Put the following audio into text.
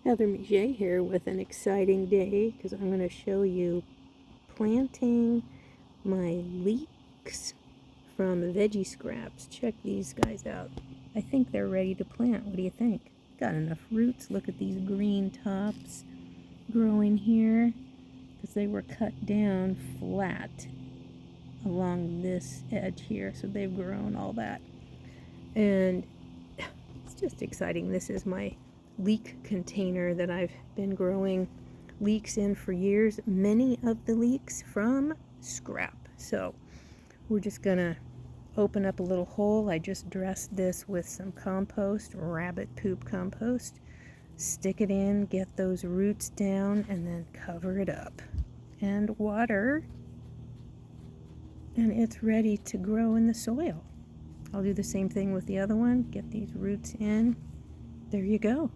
Heather Michet here with an exciting day because I'm going to show you planting my leeks from veggie scraps. Check these guys out. I think they're ready to plant. What do you think? Got enough roots. Look at these green tops growing here because they were cut down flat along this edge here, so they've grown all that. And it's just exciting. This is my leek container that I've been growing leeks in for years. Many of the leeks from scrap. So we're just gonna open up a little hole. I just dressed this with some compost, rabbit poop compost. Stick it in, get those roots down, and then cover it up and water, and it's ready to grow in the soil. I'll do the same thing with the other one. Get these roots in. There you go.